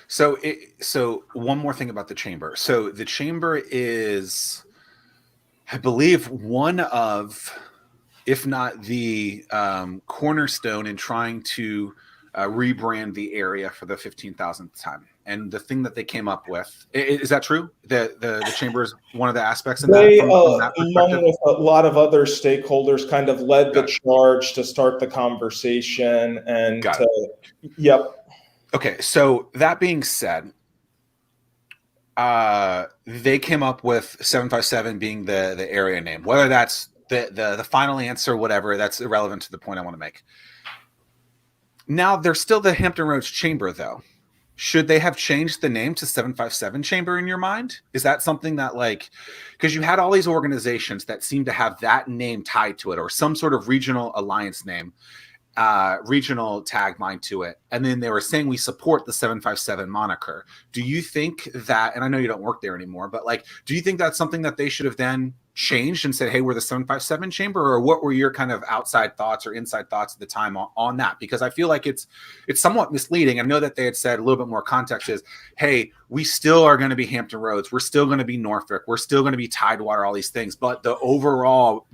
So one more thing about the chamber. So the chamber is, I believe, one of, if not the cornerstone in trying to rebrand the area for the 15,000th time. And the thing that they came up with, is that true? The chamber is one of the aspects in that, They, from that perspective? along with a lot of other stakeholders, kind of led the Got it. charge to start the conversation and Got it. yep. Okay, so that being said, they came up with 757 being the area name. Whether that's the final answer, whatever, that's irrelevant to the point I want to make. Now, there's still the Hampton Roads Chamber, though. Should they have changed the name to 757 Chamber in your mind? Is that something that, like, because you had all these organizations that seem to have that name tied to it, or some sort of regional alliance name, regional tagline to it, and then they were saying we support the 757 moniker. Do you think that, and I know you don't work there anymore, but like, do you think that's something that they should have then changed and said, hey, we're the 757 chamber? Or what were your kind of outside thoughts or inside thoughts at the time on that? Because I feel like it's somewhat misleading. I know that they had said a little bit more context is, hey, we still are going to be Hampton Roads, we're still going to be Norfolk, we're still going to be Tidewater, all these things, but the overall,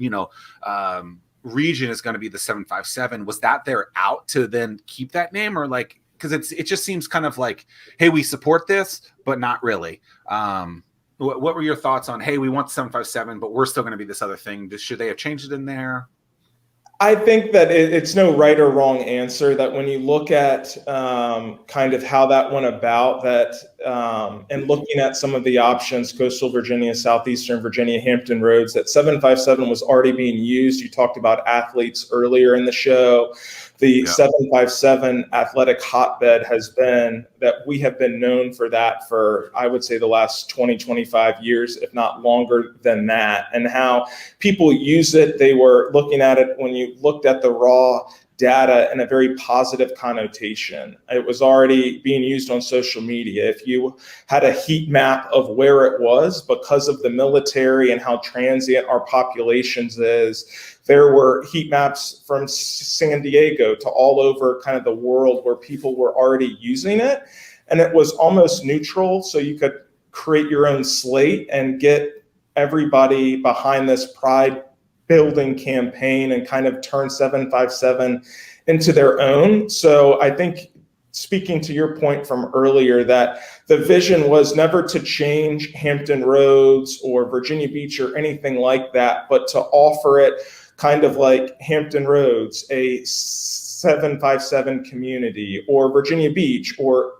region is going to be the 757. Was that their out to then keep that name, or like, because it just seems kind of like, hey, we support this, but not really. What were your thoughts on, hey, we want 757, but we're still going to be this other thing? Should they have changed it in there? I think that it's no right or wrong answer. That when you look at kind of how that went about, that and looking at some of the options, Coastal Virginia, Southeastern Virginia, Hampton Roads, that 757 was already being used. You talked about athletes earlier in the show. The 757 athletic hotbed has been that we have been known for that for, I would say, the last 20, 25 years, if not longer than that. And how people use it, they were looking at it when you looked at the raw data in a very positive connotation. It was already being used on social media. If you had a heat map of where it was, because of the military and how transient our populations is, there were heat maps from San Diego to all over kind of the world where people were already using it. And it was almost neutral. So you could create your own slate and get everybody behind this pride building campaign and kind of turn 757 into their own. So I think, speaking to your point from earlier, that the vision was never to change Hampton Roads or Virginia Beach or anything like that, but to offer it kind of like Hampton Roads, a 757 community, or Virginia Beach or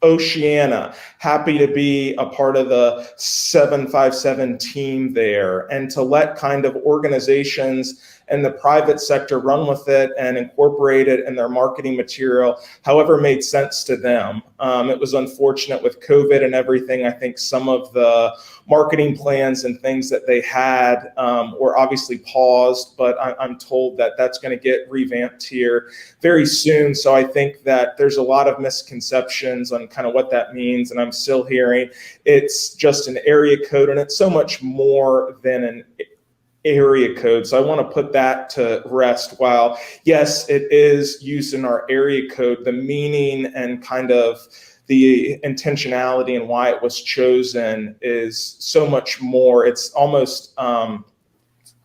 Oceana, happy to be a part of the 757 team there, and to let kind of organizations and the private sector run with it and incorporate it in their marketing material, however made sense to them. It was unfortunate with COVID and everything. I think some of the marketing plans and things that they had were obviously paused, but I'm told that that's going to get revamped here very soon. So I think that there's a lot of misconceptions on kind of what that means. And I'm still hearing it's just an area code, and it's so much more than an area code. So I want to put that to rest. While yes, it is used in our area code, the meaning and kind of the intentionality and why it was chosen is so much more. It's almost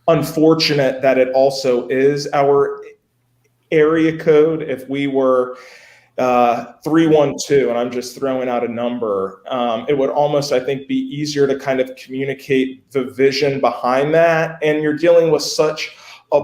unfortunate that it also is our area code. If we were 312, and I'm just throwing out a number, it would almost, I think, be easier to kind of communicate the vision behind that. And you're dealing with such a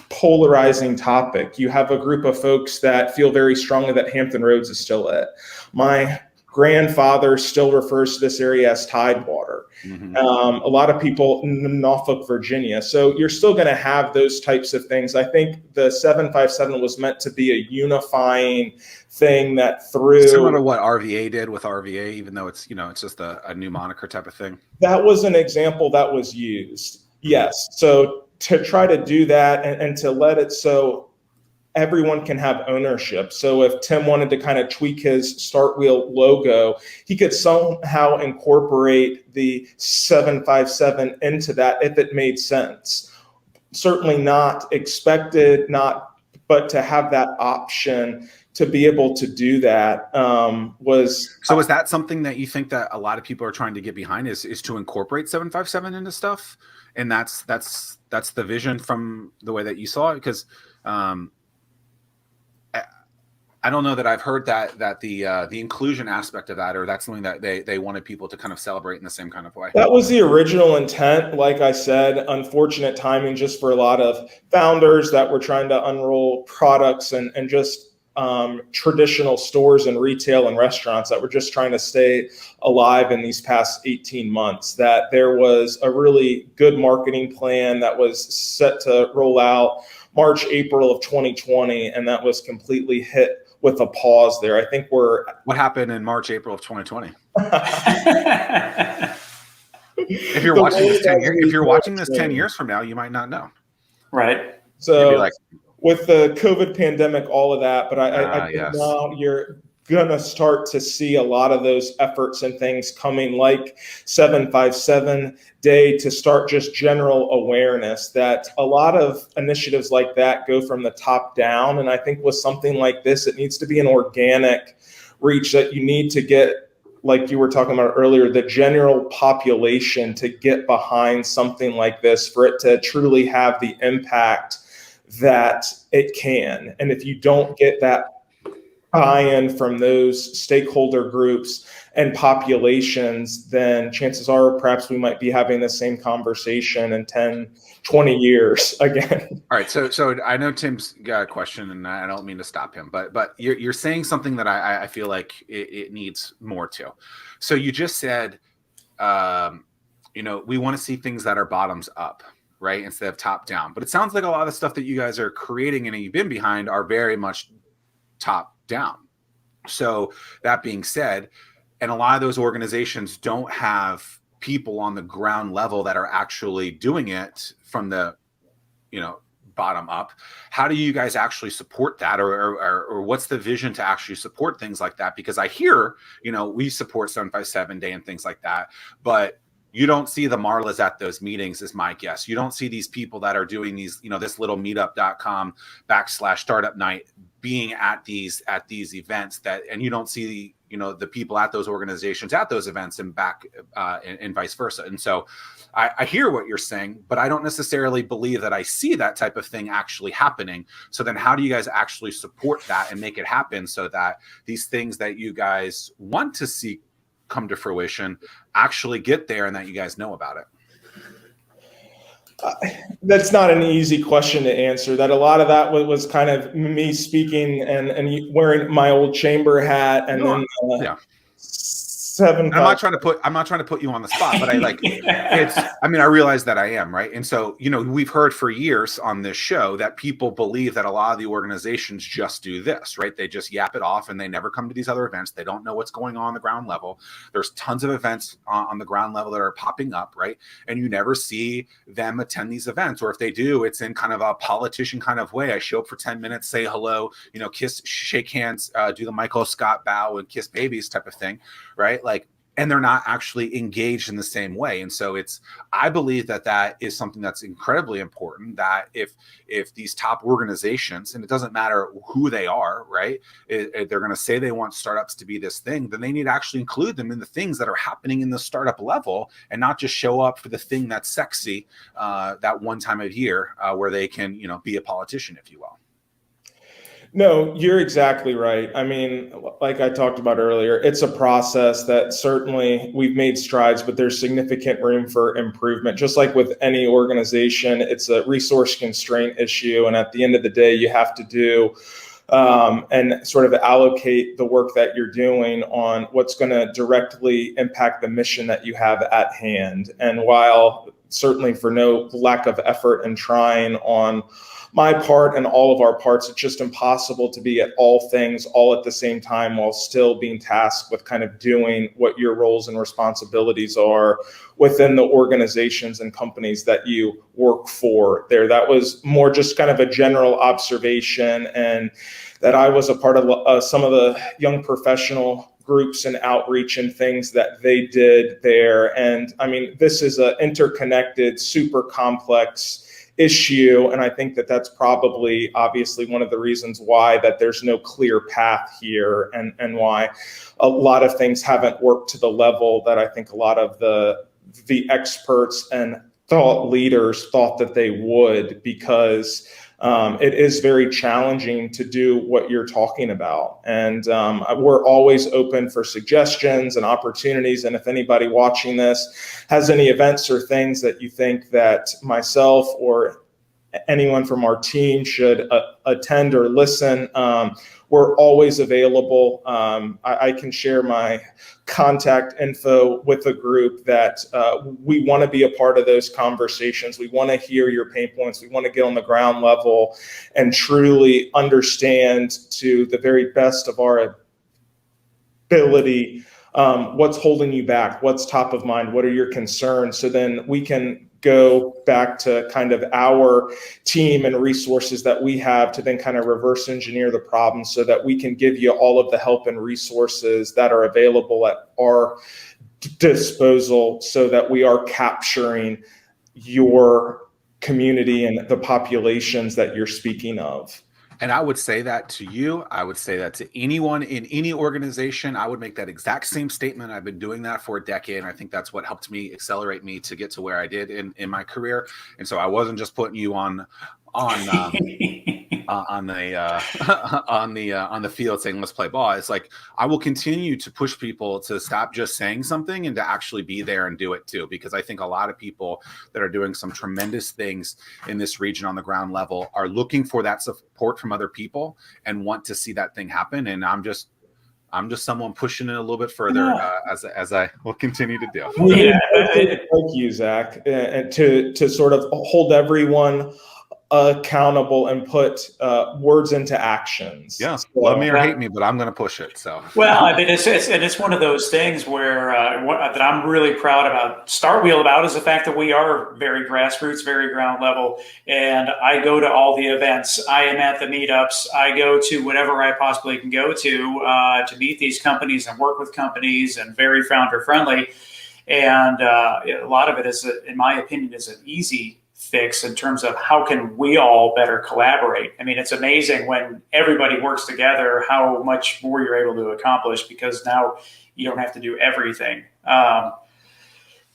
polarizing topic. You have a group of folks that feel very strongly that Hampton Roads is still it. My grandfather still refers to this area as Tidewater. Mm-hmm. A lot of people in Norfolk, Virginia. So you're still going to have those types of things. I think the 757 was meant to be a unifying thing that through similar to what RVA did with RVA, even though it's, it's just a new moniker type of thing. That was an example that was used. Yes. So to try to do that and to let it so everyone can have ownership. So if Tim wanted to kind of tweak his Start Wheel logo, he could somehow incorporate the 757 into that if it made sense. Certainly not expected, but to have that option to be able to do that was. So is that something that you think that a lot of people are trying to get behind, is to incorporate 757 into stuff? And that's the vision from the way that you saw it? Because I don't know that I've heard that the inclusion aspect of that, or that's something that they wanted people to kind of celebrate in the same kind of way. That was the original intent. Like I said, unfortunate timing just for a lot of founders that were trying to unroll products and just traditional stores and retail and restaurants that were just trying to stay alive in these past 18 months, that there was a really good marketing plan that was set to roll out March, April of 2020, and that was completely hit with a pause there. I think What happened in March, April of 2020? If you're watching this 10 years, if you're watching this 10 years from now, you might not know. Right. So with the COVID pandemic, all of that, but I think now you're going to start to see a lot of those efforts and things coming, like 757 Day, to start just general awareness that a lot of initiatives like that go from the top down. And I think with something like this, it needs to be an organic reach, that you need to get, like you were talking about earlier, the general population to get behind something like this for it to truly have the impact that it can. And if you don't get that buy-in from those stakeholder groups and populations, then chances are perhaps we might be having the same conversation in 10, 20 years again. All right. So I know Tim's got a question, and I don't mean to stop him, but you're saying something that I feel like it needs more to. So you just said, we want to see things that are bottoms up, right, instead of top down. But it sounds like a lot of the stuff that you guys are creating and you've been behind are very much top down. So that being said, and a lot of those organizations don't have people on the ground level that are actually doing it from the, bottom up. How do you guys actually support that, or what's the vision to actually support things like that? Because I hear, we support 757 Day and things like that, but you don't see the Marlas at those meetings, is my guess. You don't see these people that are doing these, this little meetup.com/startup night being at these events, and you don't see the people at those organizations at those events and back and vice versa. And so I hear what you're saying, but I don't necessarily believe that I see that type of thing actually happening. So then how do you guys actually support that and make it happen so that these things that you guys want to see come to fruition actually get there and that you guys know about it? That's not an easy question to answer. That a lot of that was kind of me speaking and wearing my old chamber hat, and then I'm not trying to put you on the spot, but I realize that I am, right. And so, we've heard for years on this show that people believe that a lot of the organizations just do this, right? They just yap it off and they never come to these other events. They don't know what's going on the ground level. There's tons of events on the ground level that are popping up, right? And you never see them attend these events, or if they do, it's in kind of a politician kind of way. I show up for 10 minutes, say hello, kiss, shake hands, do the Michael Scott bow and kiss babies type of thing, right? And they're not actually engaged in the same way. And so I believe that is something that's incredibly important, that if these top organizations, and it doesn't matter who they are, right, if they're going to say they want startups to be this thing, then they need to actually include them in the things that are happening in the startup level, and not just show up for the thing that's sexy that one time of year where they can, be a politician, if you will. No, you're exactly right. I mean, like I talked about earlier, it's a process that certainly we've made strides, but there's significant room for improvement. Just like with any organization, it's a resource constraint issue. And at the end of the day, you have to do and sort of allocate the work that you're doing on what's going to directly impact the mission that you have at hand. And while certainly for no lack of effort and trying on my part and all of our parts, it's just impossible to be at all things all at the same time while still being tasked with kind of doing what your roles and responsibilities are within the organizations and companies that you work for there. That was more just kind of a general observation, and that I was a part of some of the young professional groups and outreach and things that they did there. And I mean, this is an interconnected, super complex issue. And I think that that's probably obviously one of the reasons why that there's no clear path here, and why a lot of things haven't worked to the level that I think a lot of the experts and thought leaders thought that they would, because it is very challenging to do what you're talking about. And we're always open for suggestions and opportunities. And if anybody watching this has any events or things that you think that myself or anyone from our team should attend or listen, we're always available. I can share my contact info with the group that we want to be a part of those conversations. We want to hear your pain points. We want to get on the ground level and truly understand to the very best of our ability what's holding you back, what's top of mind, what are your concerns, so then we can go back to kind of our team and resources that we have to then kind of reverse engineer the problem so that we can give you all of the help and resources that are available at our disposal, so that we are capturing your community and the populations that you're speaking of. And I would say that to you. I would say that to anyone in any organization. I would make that exact same statement. I've been doing that for a decade, and I think that's what helped me accelerate me to get to where I did in my career. And so I wasn't just putting you on the field saying let's play ball. It's like I will continue to push people to stop just saying something and to actually be there and do it too, because I think a lot of people that are doing some tremendous things in this region on the ground level are looking for that support from other people and want to see that thing happen. And I'm just someone pushing it a little bit further, as I will continue to do. Yeah, thank you, Zach, and to sort of hold everyone accountable and put words into actions. Yeah, so, love me or hate me, but I'm going to push it. So well, I mean, it's one of those things where that I'm really proud about Startwheel about is the fact that we are very grassroots, very ground level, and I go to all the events. I am at the meetups. I go to whatever I possibly can go to meet these companies and work with companies, and very founder friendly. And a lot of it is, in my opinion, is an easy fix in terms of how can we all better collaborate. I mean, it's amazing when everybody works together how much more you're able to accomplish, because now you don't have to do everything.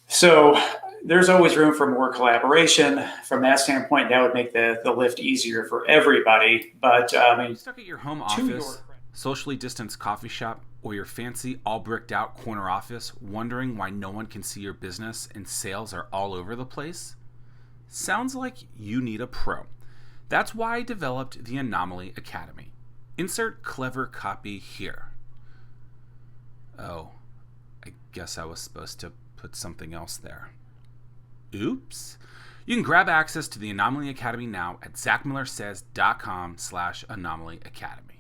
So there's always room for more collaboration. From that standpoint, that would make the lift easier for everybody. But I mean, stuck at your home office, socially distanced coffee shop, or your fancy all bricked out corner office, wondering why no one can see your business and sales are all over the place? Sounds like you need a pro. That's why I developed the Anomaly Academy. Insert clever copy here. Oh, I guess I was supposed to put something else there. Oops. You can grab access to the Anomaly Academy now at zachmillersays.com/Anomaly Academy.